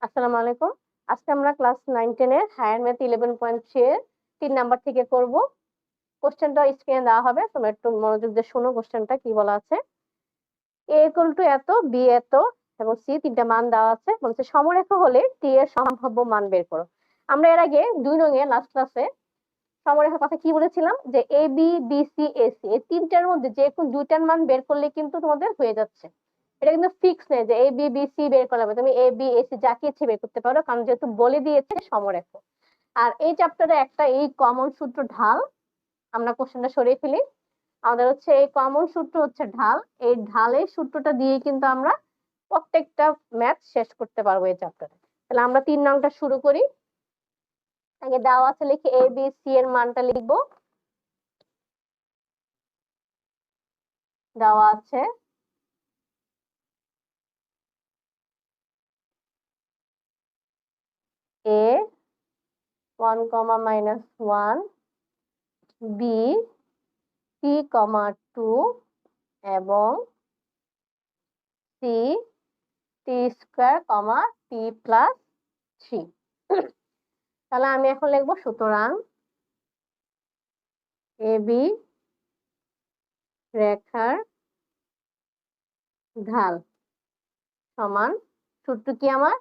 আসসালামু আলাইকুম। আজকে আমরা ক্লাস 9-10 এর হায়ার ম্যাথ 11.3 এর 3 নাম্বার থেকে করব। কোশ্চেনটা স্ক্রিনে দেওয়া হবে, তোমরা একটু মনোযোগ দিয়ে শোনো কোশ্চেনটা কি বলা আছে। a = এত, b এত এবং c তিনটা মান দেওয়া আছে। বলছে সমরেখা হলে t এর সম্ভাব্য মান বের করো। আমরা এর আগে 2 নং এ লাস্ট ক্লাসে সমরেখার কথা কি বলেছিলাম যে a b b c a c এই তিনটার মধ্যে যে কোন দুইটার মান বের করলে কিন্তু তোমাদের হয়ে যাচ্ছে। এটা কিন্তু ফিক্স নেই যে a b b c বের করা হবে, তুমি a b a c যাকে ইচ্ছে বের করতে পারো, কারণ যেহেতু বলে দিয়েছে সমরেখা। আর এই চ্যাপ্টারে একটা এই কমন সূত্র ঢাল, আমরা কোশ্চেনটা সরিয়ে ফেলি। আমাদের হচ্ছে এই কমন সূত্র হচ্ছে ঢাল, এই ঢালের সূত্রটা দিয়ে কিন্তু আমরা প্রত্যেকটা ম্যাথ শেষ করতে পারবো এই চ্যাপ্টারে। তাহলে আমরা 3 নংটা শুরু করি। আগে দেওয়া আছে, লিখে a b c এর মানটা লিখবো। দেওয়া আছে a 1, -1, b 3, 2 এবং c t², t+3। তাহলে আমি এখন লিখবো সুতরাং ab রেখার ঢাল সমান, সূত্র কি আমার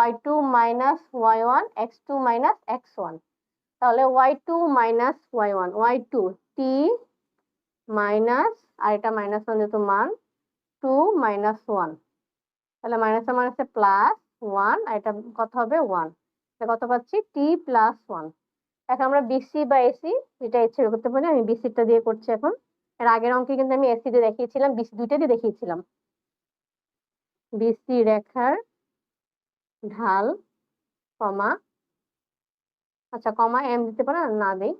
y2 - y1 x2 - x1। তাহলে y2 - y1 y2 t minus, আর এটা -1 যেহেতু মান, 2 - 1, তাহলে মাইনাসে মাইনাসে +1, আর এটা কত হবে 1। কত পাচ্ছি t+1। এখন আমরা বিসি বা এসি এটা ইচ্ছে করতে পারি, আমি বিসিটা দিয়ে করছি এখন। এর আগের অঙ্কে কিন্তু আমি এসি দিয়ে দেখিয়েছিলাম, বিসি দুইটা দিয়ে দেখিয়েছিলাম। বিসি রেখার ঢাল কমা, আচ্ছা কমা এম দিতে পারে না দেই,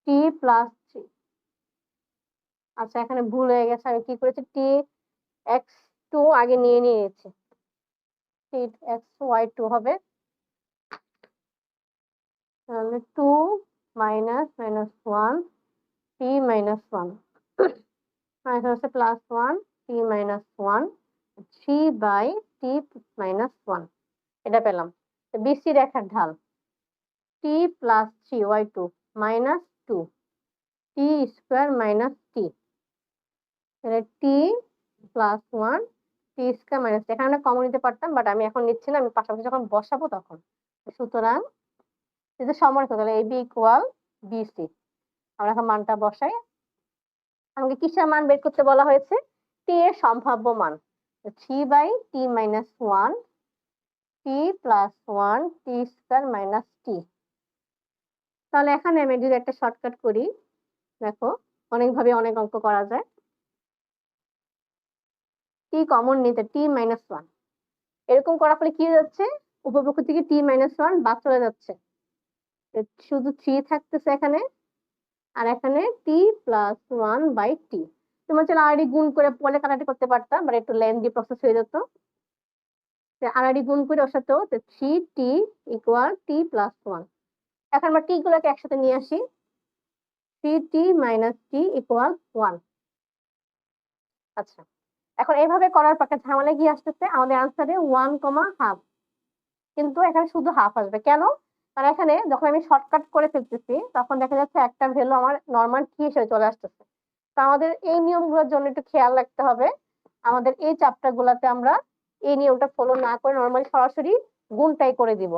t+3। আচ্ছা এখানে ভুল হয়ে গেছে, আমি কি করেছি x2 আগে নিয়ে নিয়েছি, y2 হবে। তাহলে 2 - -1 t-1 হচ্ছে +1 t-1 3/t-1, এটা পেলাম। বিসি রেখার ঢাল t+3 y2 -2 t² - t, তাহলে t+1 t², এখানে আমরা কমন নিতে পারতাম, বাট আমি এখন নিচ্ছি না, আমি পাশাপাশি যখন বসাবো তখন। সুতরাং যদি সমরেখা, তাহলে ab = bc। আমরা এখন মানটা বসাই। আমাকে কিসের মান বের করতে বলা হয়েছে? t এর সম্ভাব্য মান, 3/t-1 t+1 t² - t। তাহলে এখানে আমি যদি একটা শর্টকাট করি, দেখো অনেকভাবে অনেক অঙ্ক করা যায়। t কমন নিতে t-1, এরকম করার ফলে কি যাচ্ছে, উপপক্ষ থেকে t-1 বাদ চলে যাচ্ছে, শুধু 3 থাকতেছে এখানে, আর এখানে t+1/t। তোমরা চাইলে আরডি গুণ করে পরে কাটাকাটি করতে পারতাম, বাট একটু লেন্দি প্রসেস হয়ে যেত। আরডি গুণ করে ওর সাথেও 3t = t+1। এখন আমরা t গুলোকে একসাথে নিয়ে আসি, 3t - t = 1। আচ্ছা এখন এইভাবে করার পর একটা ঝামেলা কি আসতেছে, আমাদের আনসারে 1,2, কিন্তু এখানে শুধু হাফ আসবে কেন? কারণ এখানে যখন আমি শর্টকাট করে ফেলতেছি তখন দেখা যাচ্ছে একটা ভ্যালু আমার নরমাল কি হিসেবে চলে আসতেছে। তো আমাদের এই নিয়মগুলোর জন্য একটু খেয়াল রাখতে হবে। আমাদের এই চ্যাপ্টার গুলাতে আমরা এই নিয়মটা ফলো না করে নরমালি সরাসরি গুণটাই করে দিব,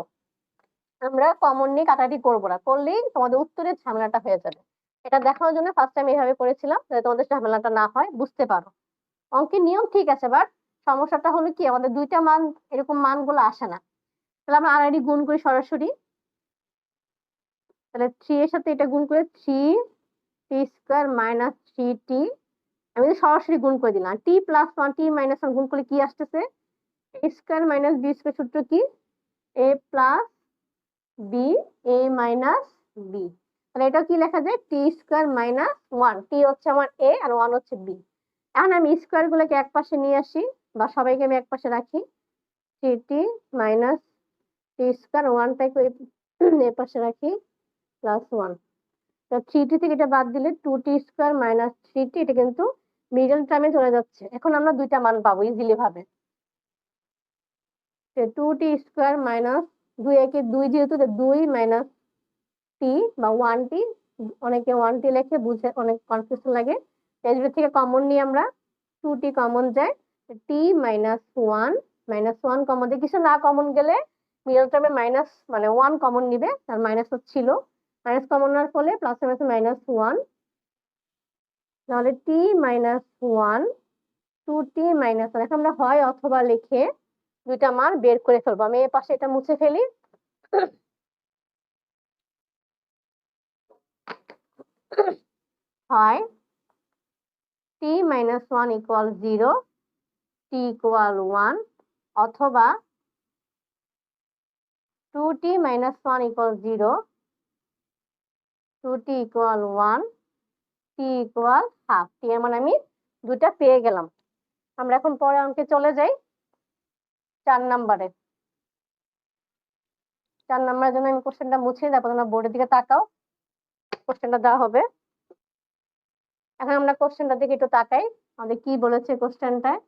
আমরা কমন নিয়ে কাটাকাটি করবো না, করলেই তোমাদের উত্তরের ঝামেলাটা হয়ে যাবে। এটা দেখানোর জন্য ফার্স্ট টাইম এইভাবে করেছিলাম, যাতে তোমাদের ঝামেলাটা না হয়, বুঝতে পারো। অঙ্কের নিয়ম ঠিক আছে, বাট সমস্যাটা হলো কি আমাদের দুইটা মান এরকম মানগুলো আসে না। তাহলে আমরা আরডি গুণ করি সরাসরি, তাহলে 3 এর সাথে এটা গুণ করে 3t² - 3t, আমি সরাসরি গুণ করে দিলাম। t+1 t-1 গুণ করলে কি আসতেছে, a² - b² সূত্র কি, a + b a - b। তাহলে এটা কি লেখা যায়, t² - 1, t হচ্ছে আমার a আর 1 হচ্ছে b। এখন আমি স্কয়ার গুলোকে এক পাশে নিয়ে আসি, বা সবাইকে আমি এক পাশে রাখি, 3t - t², 1টাকে এই পাশে রাখি, +1। তো 3t থেকে এটা বাদ দিলে 2t² - 3t, এটা কিন্তু মিডল টার্মে চলে যাচ্ছে। এখন আমরা দুইটা মান পাবো ইজিলি ভাবে। 2t স্কোয়ার মাইনাস 2 একে 2 যেহেতু 2 মাইনাস টি বা 1t, অনেকে 1t লেখে, বুঝে অনেক কনফিউশন লাগে। এই দুটো থেকে কমন নিয়ে আমরা 2t কমন যায়, t মাইনাস 1 কমন দিয়ে কিছু না কমন গেলে মিডল টার্মে মাইনাস মানে 1 কমন নিবে, তার মাইনাস ছিল, মাইনাস কমন নেওয়ার ফলে প্লাস মাইনাস মাইনাস 1, তাহলে t মাইনাস 1 2t মাইনাস 1। এখন আমরা হয় অথবা লিখে দুইটা মান বের করে ফেলবো। আমি এই পাশে এটা মুছে ফেলি। হয় t minus 1 equal 0, t equal 1, অথবা 2t minus 1 equal 0, 2t equal 1, t equal half. t এর মানে আমি দুটা পেয়ে গেলাম। আমরা এখন পরে অঙ্কে চলে যাই 4 নাম্বারে। 4 নাম্বারের জন্য আমি কোশ্চেনটা মুছে দিই, তারপর তোমরা বোর্ডের দিকে তাকাও, কোশ্চেনটা দেওয়া হবে। এখন আমরা কোশ্চেনটা দিকে একটু তাকাই, আমাদের কি বলেছে কোশ্চেনটায়।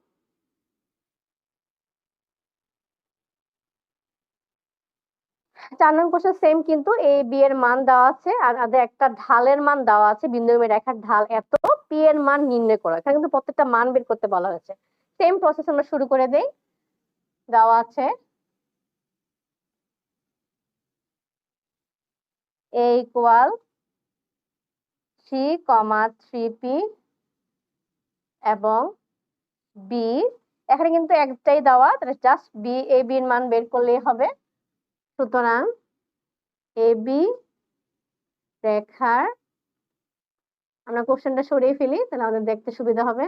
4 নং কোশ্চেন সেম, কিন্তু এ বি এর মান দেওয়া আছে আর একটা ঢালের মান দেওয়া আছে, বিন্দুময় রেখার ঢাল এত, পি এর মান নির্ণয় করো। এখানে কিন্তু প্রত্যেকটা মান বের করতে বলা হয়েছে। সেম প্রসেস আমরা শুরু করে দেই। দেওয়া আছে a ইকুয়াল 3,3p এবং b, এখানে কিন্তু একটাই দেওয়া, তাহলে জাস্ট বি এ বি এর মান বের করলেই হবে। সুতরাং এ বি রেখার, আমরা কোশ্চেনটা সরিয়ে ফেলি তাহলে আমাদের দেখতে সুবিধা হবে।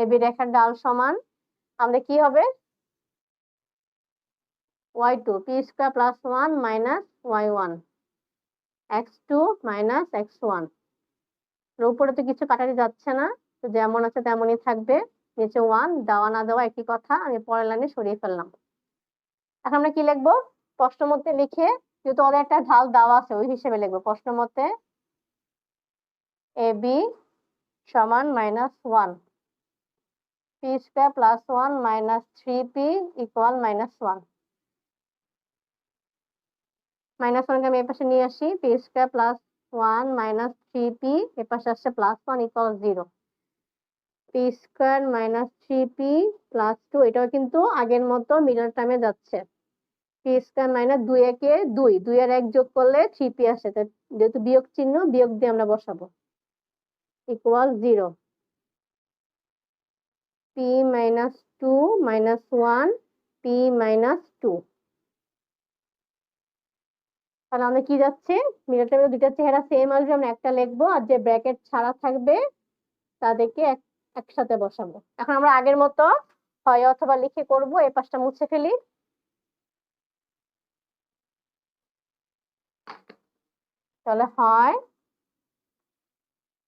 এ বি রেখার ঢাল সমান আমাদের কি হবে, y2 p square plus 1 minus y1 x2 minus x1। উপরে তো কিছু কাটাতে যাচ্ছে না, তো যেমন আছে তেমনই থাকবে। নিচে 1 দেওয়া না দেওয়া একই কথা, আমি পরের লাইনে সরিয়ে ফেললাম। এখন আমরা কি লিখবো, প্রশ্ন মতে লিখে, যেহেতু ওদের একটা ঢাল দেওয়া আছে ওই হিসেবে লিখবো। প্রশ্ন মতে এ বি সমান minus 1, P square plus 1 minus 3p equal minus 1। Minus 1 কে আমি এই পাশে নিয়ে আসি, P square plus 1 minus 3p, এর পাশে আসছে plus 1 equal 0। P square minus 3p plus 2, এটাও কিন্তু আগের মতো মিডল টার্মে যাচ্ছে। পি স্কয়ার মাইনাস 2 একে 2, 2 আর 1 যোগ করলে 3p আসে, যেহেতু বিয়োগ চিহ্ন, বিয়োগ দিয়ে আমরা বসাবো, equal 0। P minus 2 minus 1 P minus 2। তাহলে আমরা কি যাচ্ছে, মিডল টার্মে দুইটা চেহারা সেম আসবে, আমরা একটা লিখবো আর যে ব্র্যাকেট ছাড়া থাকবে তাদেরকে একসাথে বসাবো। এখন আমরা আগের মতো হয় অথবা লিখে করব। এই পাশটা মুছে ফেলি। তাহলে হয়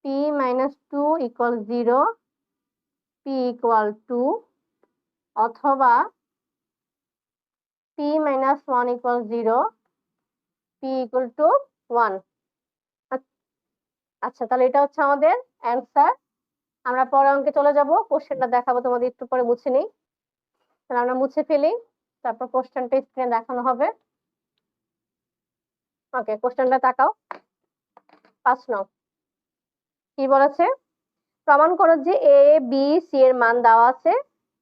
p minus 2 equal 0, p equal 2, অথবা p minus 1 equal 0, p equal to 1। আচ্ছা, তাহলে এটা হচ্ছে আমাদের অ্যান্সার। আমরা পরের অঙ্কে চলে যাব, কোশ্চেনটা দেখাবো তোমাদের একটু পরে, মুছে নিই। তাহলে আমরা মুছে ফেলি, তারপর কোশ্চেনটা স্ক্রিনে দেখানো হবে। ওকে, কোশ্চেনটা তাকাও। 5 নং কি বলেছে, প্রমাণ করো যে এ বি সি এর মান দেওয়া আছে।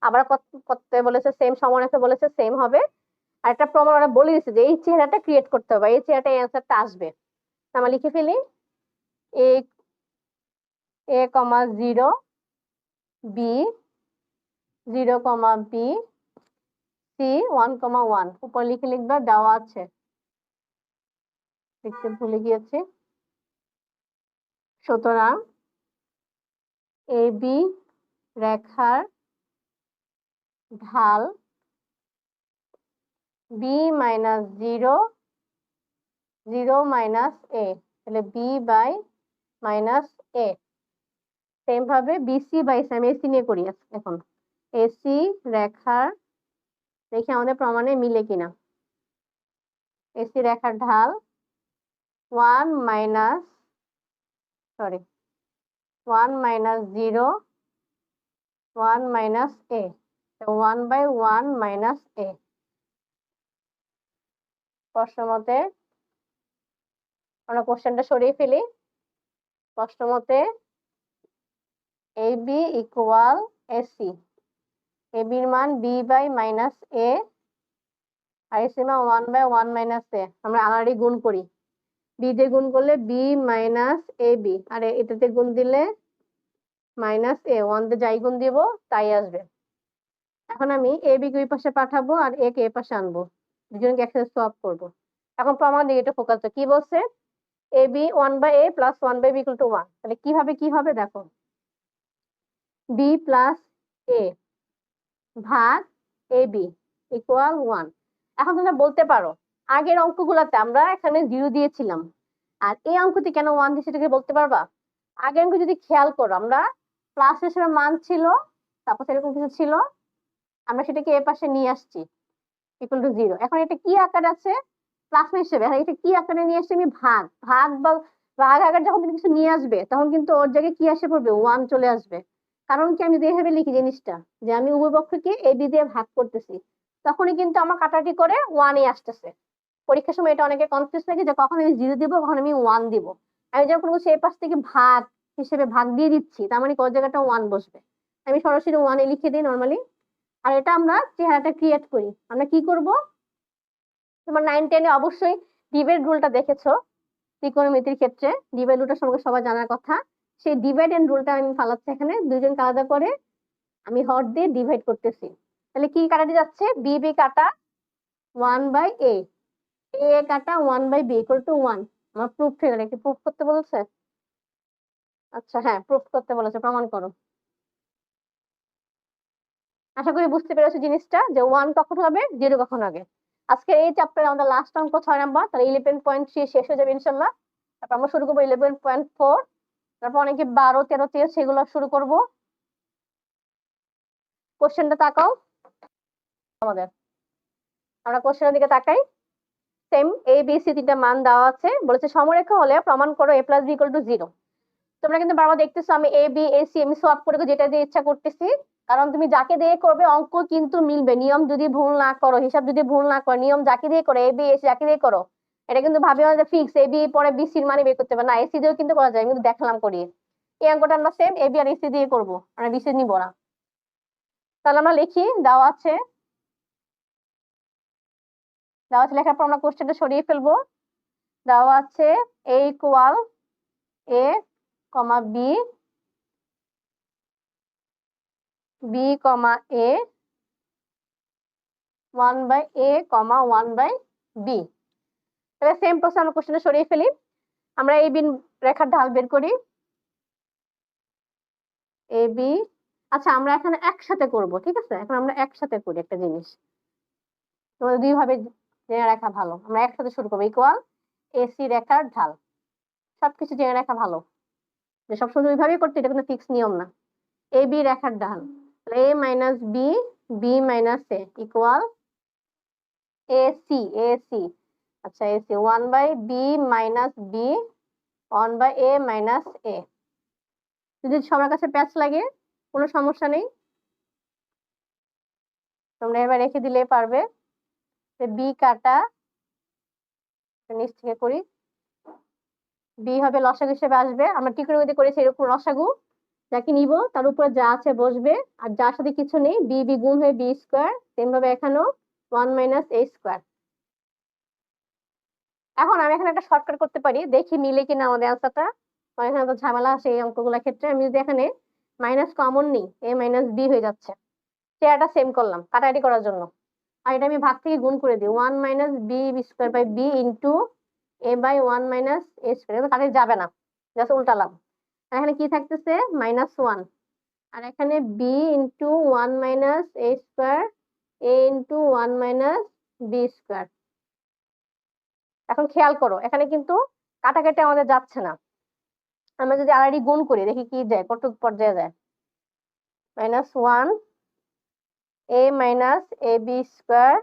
আবার করতে বলেছে সেম, সমান আছে বলেছে, সেম হবে। আর একটা প্রমাণ ওরা বলে দিচ্ছে যে এই চেহারাটা ক্রিয়েট করতে হবে, এই চেহারাটা অ্যান্সারটা আসবে। আমরা লিখে ফেলি, এ এ কমা 0, বি 0 কমা বি, সি 1 কমা 1। উপর লিখে লিখবা, দেওয়া আছে, লিখতে ভুলে গিয়েছি। সুতরাং এ বি রেখার ঢাল বি মাইনাস 0, 0 মাইনাস এ, তাহলে B by minus A. Same ভাবে বিসি বাই সি, আমি এসি নিয়ে করি এখন। এসি রেখার, দেখি আমাদের প্রমাণে মিলে কিনা। এসি রেখার ঢাল 1 minus 0, 1 minus a, 1 by 1 minus a. প্রশ্ন মতে আমরা কোশ্চেনটা সরিয়ে ফেলি। প্রশ্ন মতে AB ইকুয়াল AC, AB এর মান B বাই মাইনাস A, আর AC এর মান 1 বাই 1 মাইনাস A। আমরা অলরেডি গুণ করি, B দিয়ে গুণ করলে B মাইনাস AB, আর এটাতে গুণ দিলে মাইনাস A, 1 দিয়ে যাই গুণ দিব তাই আসবে। এখন আমি AB কে ওই পাশে পাঠাবো আর A কে এই পাশে আনবো, দুজনকে একসাথে সলভ করবো। এখন প্রমাণ দিকে এটা ফোকাস, কি বলছে, AB 1 by A plus 1 by B equal to 1। তাহলে কিভাবে কি হবে দেখো, B প্লাস A ভাগ AB ইকুয়াল 1। এখন তোমরা বলতে পারো আগের অঙ্কগুলোতে আমরা এখানে 0 দিয়েছিলাম, আর এই অঙ্কটি কেন 1 দিয়েছি, সেটাকে বলতে পারবা? আগের অঙ্ক যদি খেয়াল করো, আমরা প্লাস হিসেবে মান ছিল, তারপর এরকম কিছু ছিল, আমরা সেটাকে এ পাশে নিয়ে আসছি ইকুয়াল টু 0। এখন এটা কি আকার আছে, প্লাস হিসেবে। এটা কি আকারে নিয়ে আসছি আমি, ভাগ ভাগ বা ভাগ আকার যখন তুমি কিছু নিয়ে আসবে তখন কিন্তু ওর জায়গায় কি আসে পড়বে, 1 চলে আসবে। কারণ কি, আমি যদি এভাবে লিখি জিনিসটা যে আমি উভয় পক্ষকে AB দিয়ে ভাগ করতেছি, তখনই কিন্তু আমার কাটাটি করে 1 এ আসতেছে। পরীক্ষার সময় এটা অনেকে কনফিউজ থাকে যে কখন আমি 0 দিব, কখন আমি 1 দিব। আমি যখন সেই পাশ থেকে ভাগ হিসেবে ভাগ দিয়ে দিচ্ছি, তার মানে কোন জায়গাটা 1 বসবে, আমি সরাসরি 1 এ লিখে দিই নর্মালি। আর এটা আমরা চেহারাটা ক্রিয়েট করি, আমরা কি করব, তোমার 9-10 এ অবশ্যই ডিভাইড রুলটা দেখেছো, ত্রিকোণমিতির ক্ষেত্রে ডিভাইড রুলটা সম্পর্কে সবাই জানার কথা। সেই ডিভাইড এন্ড রুলটা আমি ফালাচ্ছি এখানে, দুইজনকে আলাদা করে আমি হর দিয়ে ডিভাইড করতেছি। তাহলে কি কাটাতে যাচ্ছে, বি বি কাটা 1 বাই A, A কাটা 1 বাই B ইকুয়াল টু 1। আমার প্রুফ হয়ে গেল, কি প্রুফ করতে বলেছে? আচ্ছা হ্যাঁ, প্রুফ করতে বলেছে, প্রমাণ করো। আশা করি বুঝতে পেরেছো জিনিসটা, যে 1 কখন হবে, 0 কখন হবে। আজকে এই চ্যাপ্টারে আমাদের লাস্ট অঙ্ক 6 নাম্বার, তাহলে 11.3 শেষ হয়ে যাবে ইনশাল্লাহ। তারপর আমরা শুরু করবো 11.4, তারপর অনেকে 12, 13, 13 সেগুলো শুরু করব। কোশ্চেনটা তাকাও আমাদের, আমরা কোশ্চেনের দিকে তাকাই। সেম A B C তিনটা মান দেওয়া আছে, বলেছে সমরেখা হলে প্রমাণ করো A plus B equal two 0। তোমরা কিন্তু বারবার দেখতেছো আমি A B A C আমি সোয়াপ করে যেটা দিয়ে ইচ্ছা করতেছি, কারণ তুমি যাকে দিয়ে করবে অঙ্ক কিন্তু মিলবে, নিয়ম যদি ভুল না করো, হিসাব যদি ভুল না করো, নিয়ম যাকে দিয়ে করো, A B A C যাকে দিয়ে করো, এটা কিন্তু ভাবিও না যে ফিক্স A B পরে B C এর মানে বের করতে পারবে না, A C দিয়েও কিন্তু করা যায়, কিন্তু দেখলাম করি। এই অঙ্কটা আমরা সেম A B আর A C দিয়ে করবো, আমরা B C নিব না। তাহলে আমরা লিখি, দেওয়া আছে লেখার পর আমরা কোশ্চেনটা সরিয়ে ফেলবো। দেওয়া আছে A equal A comma B, B comma A, 1 by A comma 1 by B। তাহলে সেম প্রসেস আমরা কোশ্চেনটা সরিয়ে ফেলি। আমরা এই বিন রেখার ঢাল বের করি, এ বি। আচ্ছা আমরা এখানে একসাথে করব, ঠিক আছে, এখন আমরা একসাথে করি একটা জিনিস, তোমাদের দুই ভাবে জেনে রাখা ভালো। আমরা একসাথে শুরু করবো, ইকুয়াল AC রেখার ঢাল। সবকিছু জেনে রাখা ভালো, যে সবসময় দুইভাবেই করতে, এটা কোনো ফিক্স নিয়ম না। AB রেখার ঢাল, A minus B, B minus A equal AC, AC। আচ্ছা AC 1 by B minus B, 1 by A minus A। যদি সবার কাছে প্যাচ লাগে কোনো সমস্যা নেই, তোমরা এবার রেখে দিলে পারবে। বি কাটা, নিচ থেকে করি, বি হবে লসাগু হিসেবে আসবে, আমরা ত্রিকোণমিতি করেছি এরকম লসাগু, যাকে নিব তার উপরে যা আছে বসবে, আর যার সাথে কিছু নেই বি বি গুণ হয়ে বি স্কোয়ার, সেম ভাবে এখানেও 1 মাইনাস A স্কোয়ার। এখন আমি এখানে একটা শর্টকাট করতে পারি, দেখি মিলে কিনা আমাদের অ্যান্সারটা, এখানে তো ঝামেলা আসে এই অঙ্কগুলোর ক্ষেত্রে। আমি যদি এখানে মাইনাস কমন নিই, A মাইনাস B হয়ে যাচ্ছে, চেয়ারটা সেম করলাম কাটাকাটি করার জন্য, আর এটা আমি ভাগ থেকে গুণ করে দিই, 1 minus B square by B into A by 1 minus A square, কাটাতে যাবে না, জাস্ট উল্টালাম। এখানে কি থাকতেছে, -1, আর এখানে B into 1 minus A square, A into 1 minus B square. এখন খেয়াল করো এখানে কিন্তু কাটাকাটি আমাদের যাচ্ছে না, আমরা যদি আড়াআড়ি গুণ করি দেখি কি যায়, কতটুকু পর্যায়ে যায়, -1 A minus AB square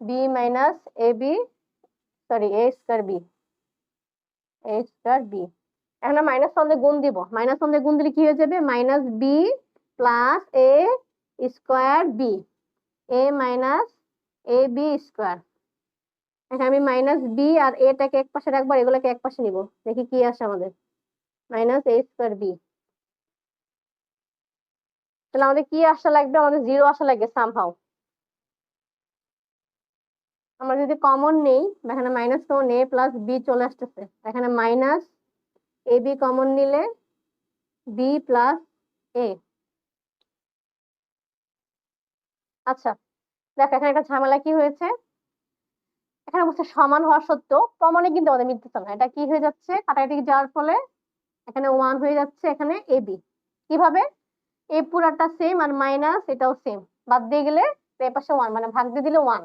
B minus AB, sorry A square B, A square B। এখন মাইনাস ওয়ান গুণ দিব, মাইনাস ওয়ান গুণ দিলে কি হয়ে যাবে, minus B plus A square B, A minus AB square. এখানে আমি মাইনাস বি আর এটাকে এক পাশে রাখবো, এগুলোকে এক পাশে নিব, দেখি কি আসে আমাদের। মাইনাস এ স্কোয়ার বি। তাহলে আমাদের কি আসা লাগবে? আমাদের জিরো আসা লাগবে সামহাও। আমরা যদি কমন নেই, এখানে মাইনাস কমন, এ প্লাস বি চলে আসতেছে, এখানে মাইনাস এ বি কমন নিলে বি প্লাস এ। আচ্ছা দেখো এখানে একটা ঝামেলা কি হয়েছে, এখানে বলছে সমান হওয়া সত্ত্বেও প্রমাণে কিন্তু আমাদের মিলতেছে না। এটা কি হয়ে যাচ্ছে, কাটাকাটি যাওয়ার ফলে এখানে ওয়ান হয়ে যাচ্ছে, এখানে এ বি। কিভাবে? এ পুরাটা সেম আর মাইনাস এটাও সেম, বাদ দিয়ে গেলে এ পাশে ওয়ান, মানে ভাগ দিয়ে দিলে ওয়ান।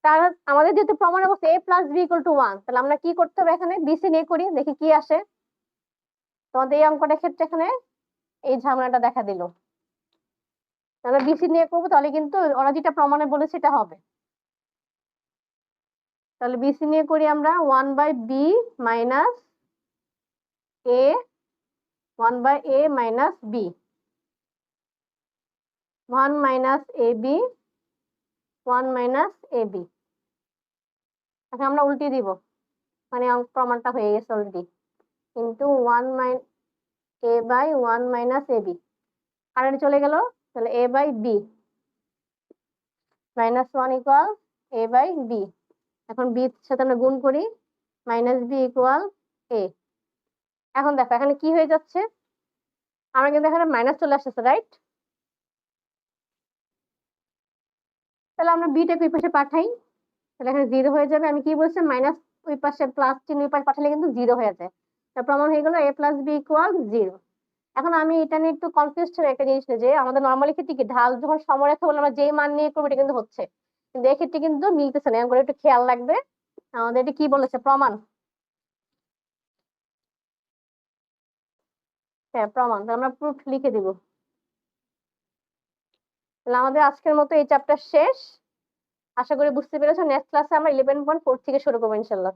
তার আমাদের যেহেতু প্রমাণে বলছে a plus b equal to one, তাহলে আমরা কি করতে হবে, এখানে বিসি নিয়ে করি, দেখি কি আসে। তোমাদের এই অঙ্কটার ক্ষেত্রে এখানে এই ঝামেলাটা দেখা দিল। আমরা বিসি নিয়ে করবো, তাহলে কিন্তু ওরা যেটা প্রমাণে বলেছে সেটা হবে। তাহলে বিসি নিয়ে করি আমরা, one by B minus A, one by A minus B, one minus A B, one minus A B. এখন আমরা উল্টে দিব, মানে প্রমাণটা হয়ে গেছে অলরেডি, কিন্তু one minus a by one minus A b current চলে গেল, তাহলে a by B minus one equal a by b. এখন বি সাথে আমরা গুণ করি, মাইনাস বি ইকুয়াল এ। এখন দেখো এখানে কি হয়ে যাচ্ছে, আমরা কিন্তু এখানে মাইনাস চলে আসতেছে, রাইট? তাহলে আমরা বিটাকে ওই পাশে পাঠাই, তাহলে এখানে জিরো হয়ে যাবে। আমি কি বলছি, মাইনাস ওই পাশে প্লাস চিহ্ন ওই পাশে পাঠালে কিন্তু জিরো হয়ে যায়। তার প্রমাণ হয়ে গেল এ প্লাস বি ইকুয়াল জিরো। এখন আমি এটা নিয়ে একটু কনফিউজ ছিল একটা জিনিস নিয়ে, যে আমাদের নর্মালি ক্ষেত্রে কি ঢাল যখন সমরেখা বলে আমরা যেই মান নিয়ে করবো এটা কিন্তু হচ্ছে, কিন্তু এক্ষেত্রে কিন্তু মিলতেছে না, এরকম করে একটু খেয়াল রাখবে। আমাদের এটা কি বলেছে, প্রমাণ। হ্যাঁ প্রমাণ, তাহলে আমরা প্রুফ লিখে দিব। তাহলে আমাদের আজকের মতো এই চ্যাপ্টার শেষ। আশা করি বুঝতে পেরেছো। নেক্সট ক্লাসে আমরা 11.4 থেকে শুরু করবো ইনশাল্লাহ।